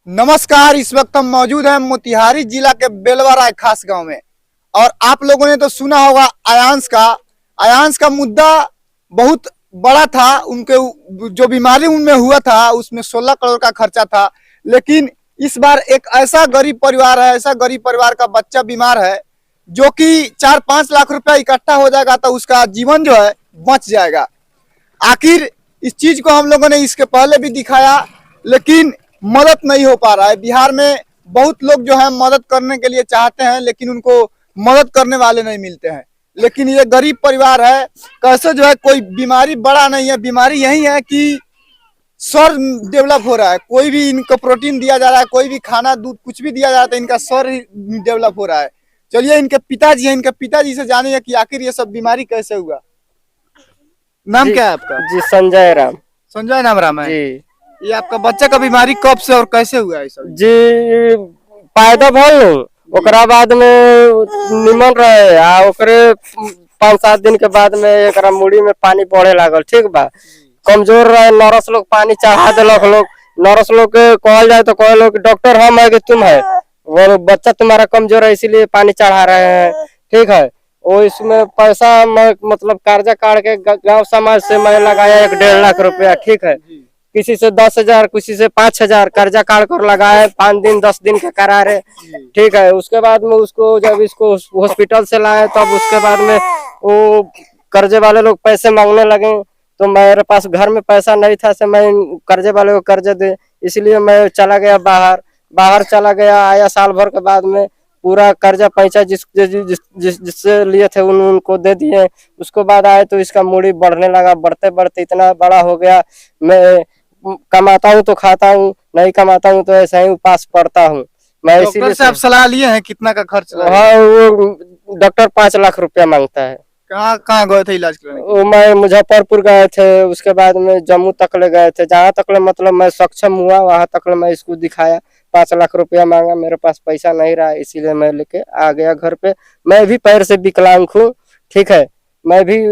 नमस्कार। इस वक्त हम मौजूद हैं मोतिहारी जिला के बेलवा खास गांव में। और आप लोगों ने तो सुना होगा आयांश का मुद्दा बहुत बड़ा था। उनके जो बीमारी उनमें हुआ था उसमें 16 करोड़ का खर्चा था। लेकिन इस बार एक ऐसा गरीब परिवार का बच्चा बीमार है जो कि 4-5 लाख रुपया इकट्ठा हो जाएगा तो उसका जीवन जो है बच जाएगा। आखिर इस चीज को हम लोगों ने इसके पहले भी दिखाया लेकिन मदद नहीं हो पा रहा है। बिहार में बहुत लोग जो है मदद करने के लिए चाहते हैं लेकिन उनको मदद करने वाले नहीं मिलते हैं। लेकिन ये गरीब परिवार है, कैसे जो है कोई बीमारी बड़ा नहीं है, बीमारी यही है कि स्वर डेवलप हो रहा है। कोई भी इनको प्रोटीन दिया जा रहा है, कोई भी खाना दूध कुछ भी दिया जा रहा है तो इनका स्वर डेवलप हो रहा है। चलिए इनके पिताजी हैं, इनके पिताजी से जानिए कि आखिर ये सब बीमारी कैसे हुआ। नाम क्या है आपका? जी संजय राम। संजय नाम राम है जी ये आपका बच्चा का बीमारी कब से और कैसे हुआ है सब? जी पैदा भल ओकरा बाद में निमन रहे आ ओकरे 5-7 दिन के बाद में एकरा मुड़ी में पानी पड़े लागल। ठीक बा, कमजोर रहे, नर्स लोग पानी चढ़ा दिलक। लोग नर्स लोग के कहल जाए तो कहे लोग डॉक्टर हम है कि तुम है, वो बच्चा तुम्हारा कमजोर है इसीलिए पानी चढ़ा रहे हैं। ठीक है, वो इसमें पैसा मतलब कर्जा काट के गांव समाज से मैं लगाया 1.5 लाख रुपया। ठीक है, किसी से 10,000 किसी से 5,000 कर्जा काट कर लगाए। 5 दिन 10 दिन के करार है। ठीक है, उसके बाद में उसको जब इसको हॉस्पिटल से लाए तब उसके बाद में वो कर्जे वाले लोग पैसे मांगने लगे तो मेरे पास घर में पैसा नहीं था से मैं कर्जे वाले को कर्जे दे, इसलिए मैं चला गया बाहर चला गया। आया साल भर के बाद में पूरा कर्जा पैसा जिससे लिए थे उनको दे दिए। उसके बाद आए तो इसका मूड़ी बढ़ने लगा, बढ़ते बढ़ते इतना बड़ा हो गया। मैं कमाता हूँ तो खाता हूँ, नहीं कमाता हूँ तो ऐसा ही उपास पड़ता हूँ मैं। डॉक्टर से आप सलाह लिए हैं कितना का खर्च लगेगा? हाँ, वो डॉक्टर 5 लाख रुपया मांगता है। कहाँ कहाँ गए थे इलाज कराने? वो मैं मुजफ्फरपुर गए थे, उसके बाद में जम्मू तक ले गए थे। जहाँ तक ले मतलब मैं सक्षम हुआ वहां तक ले मैं इसको दिखाया। 5 लाख रुपया मांगा, मेरे पास पैसा नहीं रहा इसीलिए मैं लेके आ गया घर पे। मैं भी पैर से विकलांग हूँ। ठीक है, मैं भी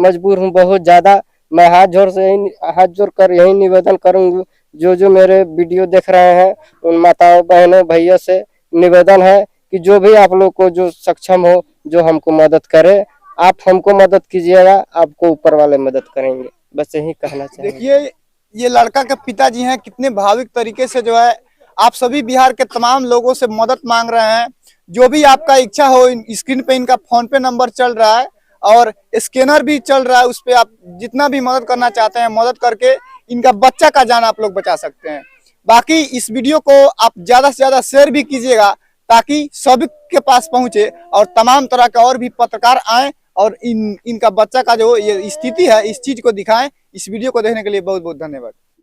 मजबूर हूँ बहुत ज्यादा। मैं हाथ जोड़ कर यही निवेदन करूंगी, जो जो मेरे वीडियो देख रहे हैं उन माताओं बहनों भैया से निवेदन है कि जो भी आप लोग को जो सक्षम हो जो हमको मदद करे, आप हमको मदद कीजिएगा, आपको ऊपर वाले मदद करेंगे। बस यही कहना चाहिए। देखिए ये लड़का के पिताजी हैं, कितने भाविक तरीके से जो है आप सभी बिहार के तमाम लोगों से मदद मांग रहे हैं। जो भी आपका इच्छा हो, स्क्रीन पे इनका फोन पे नंबर चल रहा है और स्कैनर भी चल रहा है, उस पे आप जितना भी मदद करना चाहते हैं मदद करके इनका बच्चा का जान आप लोग बचा सकते हैं। बाकी इस वीडियो को आप ज्यादा से ज्यादा शेयर भी कीजिएगा ताकि सभी के पास पहुंचे और तमाम तरह के और भी पत्रकार आए और इनका बच्चा का जो ये स्थिति है इस चीज को दिखाएं। इस वीडियो को देखने के लिए बहुत बहुत धन्यवाद।